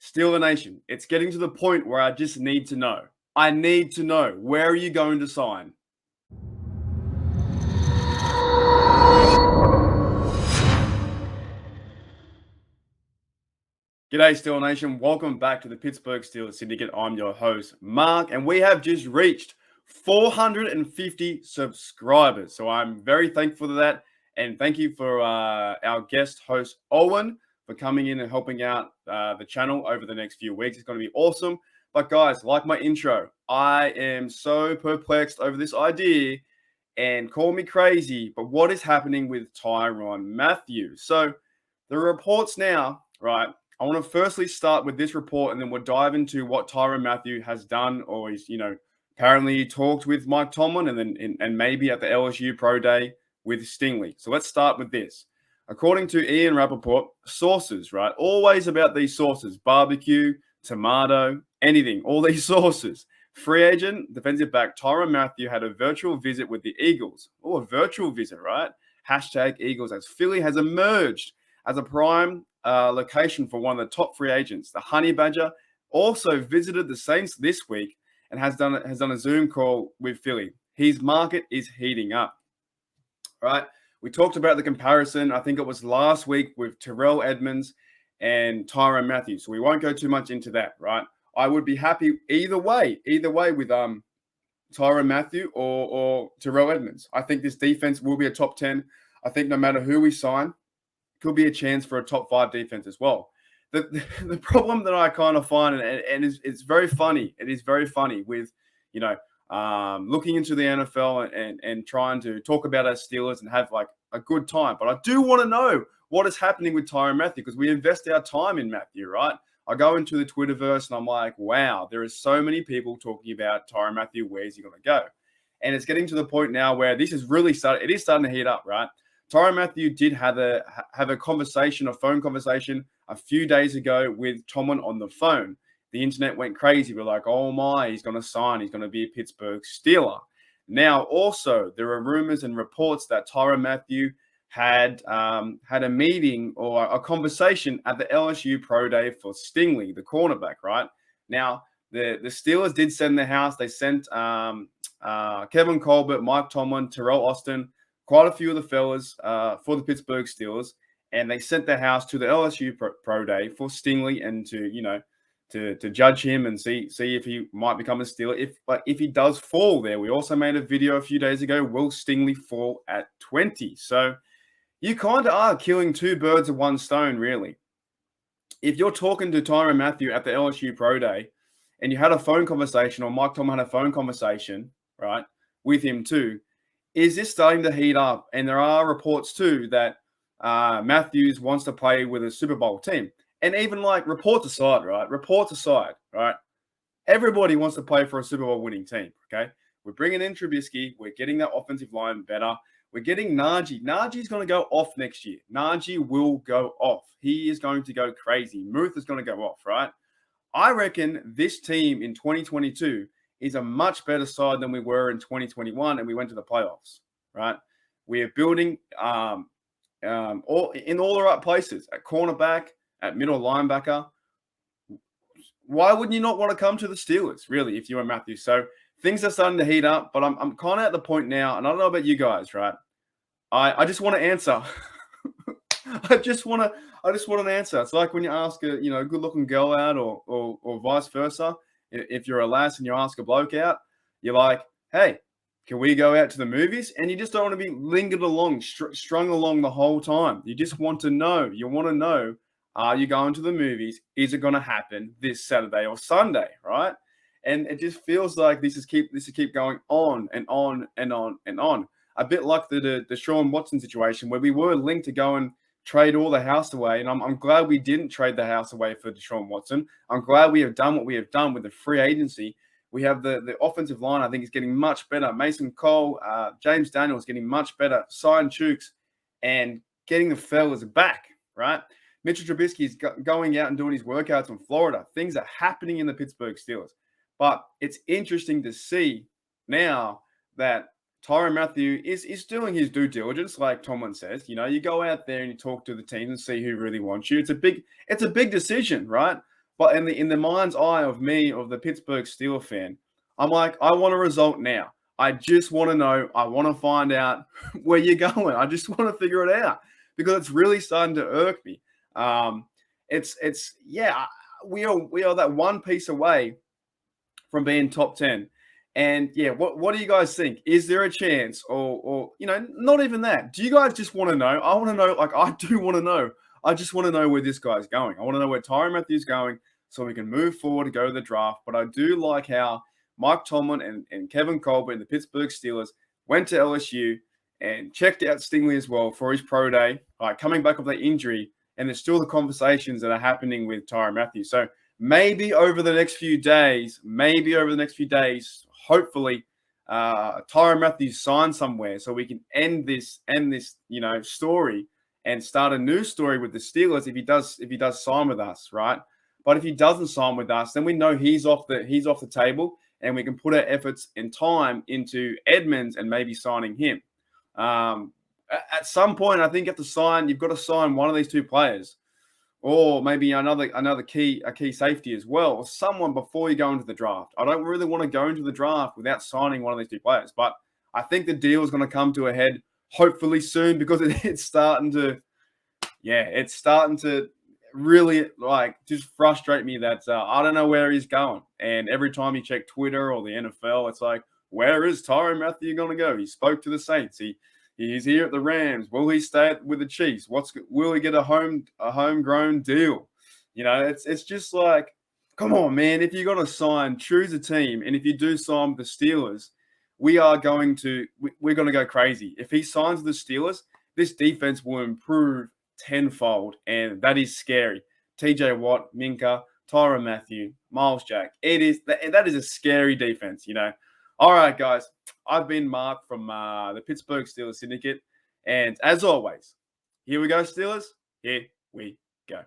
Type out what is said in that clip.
Steeler Nation, it's getting to the point where I just need to know. I need to know, where are you going to sign? G'day, Steeler Nation. Welcome back to the Pittsburgh Steelers Syndicate. I'm your host, Mark, and we have just reached 450 subscribers. So I'm very thankful for that. And thank you for our guest host, Owen, for coming in and helping out the channel over the next few weeks. It's going to be awesome. But guys, like my intro, I am so perplexed over this idea, and call me crazy, but what is happening with Tyrann Mathieu? So the reports now, right? I want to firstly start with this report, and then we'll dive into what Tyrann Mathieu has done, or he's, apparently he talked with Mike Tomlin, and maybe at the LSU Pro Day with Stingley. So let's start with this. According to Ian Rappaport, sources, right? Always about these sources: barbecue, tomato, anything. All these sources. Free agent defensive back Tyrann Mathieu had a virtual visit with the Eagles. Oh, a virtual visit, right? Hashtag Eagles, as Philly has emerged as a prime location for one of the top free agents. The Honey Badger also visited the Saints this week and has done a Zoom call with Philly. His market is heating up, right? We talked about the comparison, I think it was last week, with Terrell Edmonds and Tyrann Mathieu. So we won't go too much into that, right? I would be happy either way with Tyrann Mathieu or Terrell Edmonds. I think this defense will be a top 10. I think no matter who we sign, could be a chance for a top 5 defense as well. The problem that I kind of find, and it's very funny. It is very funny with, looking into the NFL and trying to talk about our Steelers and have like a good time. But I do want to know what is happening with Tyrann Mathieu, because we invest our time in Mathieu, right? I go into the Twitterverse and I'm like, wow, there is so many people talking about Tyrann Mathieu. Where's he going to go? And it's getting to the point now where this is really starting to heat up, right? Tyrann Mathieu did have a phone conversation a few days ago with Tomlin on the phone. The internet went crazy. We're like, oh my, he's going to sign. He's going to be a Pittsburgh Steeler. Now, also, there are rumors and reports that Tyrann Mathieu had a meeting or a conversation at the LSU Pro Day for Stingley, the cornerback, right? Now, the Steelers did send the house. They sent Kevin Colbert, Mike Tomlin, Terrell Austin, quite a few of the fellas for the Pittsburgh Steelers, and they sent the house to the LSU Pro Day for Stingley and to judge him and see if he might become a Steeler. If he does fall there, we also made a video a few days ago. Will Stingley fall at 20? So you kind of are killing two birds with one stone, really. If you're talking to Tyrann Mathieu at the LSU Pro Day and you had a phone conversation, or Mike Tomlin had a phone conversation, right, with him too, is this starting to heat up? And there are reports too that Matthews wants to play with a Super Bowl team. And even like reports aside, right? Everybody wants to play for a Super Bowl winning team, okay? We're bringing in Trubisky. We're getting that offensive line better. We're getting Najee. Najee's going to go off next year. Najee will go off. He is going to go crazy. Muth is going to go off, right? I reckon this team in 2022 is a much better side than we were in 2021, and we went to the playoffs, right? We are building all in all the right places, at cornerback, at middle linebacker. Why wouldn't you not want to come to the Steelers, really, if you were Mathieu? So things are starting to heat up, but I'm kind of at the point now, and I don't know about you guys, right? I just want to answer. I just want an answer. It's like when you ask a good-looking girl out, or vice versa. If you're a lass and you ask a bloke out, you're like, hey, can we go out to the movies? And you just don't want to be lingered along, strung along the whole time. You just want to know. You want to know, are you going to the movies? Is it going to happen this Saturday or Sunday, right? And it just feels like this is keep going on and on and on and on. A bit like the Deshaun Watson situation, where we were linked to go and trade all the house away. And I'm glad we didn't trade the house away for Deshaun Watson. I'm glad we have done what we have done with the free agency. We have the offensive line, I think, is getting much better. Mason Cole, James Daniels getting much better. Sign Chooks and getting the fellas back, right? Mitchell Trubisky is going out and doing his workouts in Florida. Things are happening in the Pittsburgh Steelers. But it's interesting to see now that Tyrann Mathieu is doing his due diligence, like Tomlin says. You go out there and you talk to the teams and see who really wants you. It's a big decision, right? But in the mind's eye of me, of the Pittsburgh Steelers fan, I'm like, I want a result now. I just want to know. I want to find out where you're going. I just want to figure it out because it's really starting to irk me. It's yeah, we are that one piece away from being top 10. And yeah, what do you guys think? Is there a chance, or not even that? Do you guys just want to know? I want to know. Like I do want to know. I just want to know where this guy's going. I want to know where Tyrann Mathieu's going, so we can move forward to go to the draft. But I do like how Mike Tomlin and Kevin Colbert and the Pittsburgh Steelers went to LSU and checked out Stingley as well for his pro day, coming back off that injury. And there's still the conversations that are happening with Tyrann Mathieu. So maybe over the next few days, hopefully, Tyrann Mathieu signs somewhere so we can end this, story and start a new story with the Steelers if he does sign with us, right? But if he doesn't sign with us, then we know he's off the table, and we can put our efforts and time into Edmonds and maybe signing him. At some point, I think you've got to sign one of these two players, or maybe another key safety as well, or someone before you go into the draft. I don't really want to go into the draft without signing one of these two players, but I think the deal is going to come to a head hopefully soon because it's starting to really just frustrate me that I don't know where he's going. And every time you check Twitter or the NFL, it's like, where is Tyrann Mathieu going to go? He spoke to the Saints. He's here at the Rams. Will he stay with the Chiefs? Will he get a homegrown deal? It's just like, come on, man. If you're going to sign, choose a team. And if you do sign the Steelers, we're going to go crazy. If he signs the Steelers, this defense will improve tenfold, and that is scary. TJ Watt, Minka, Tyrann Mathieu, Miles Jack. That is a scary defense, All right, guys. I've been Mark from the Pittsburgh Steelers Syndicate. And as always, here we go, Steelers. Here we go.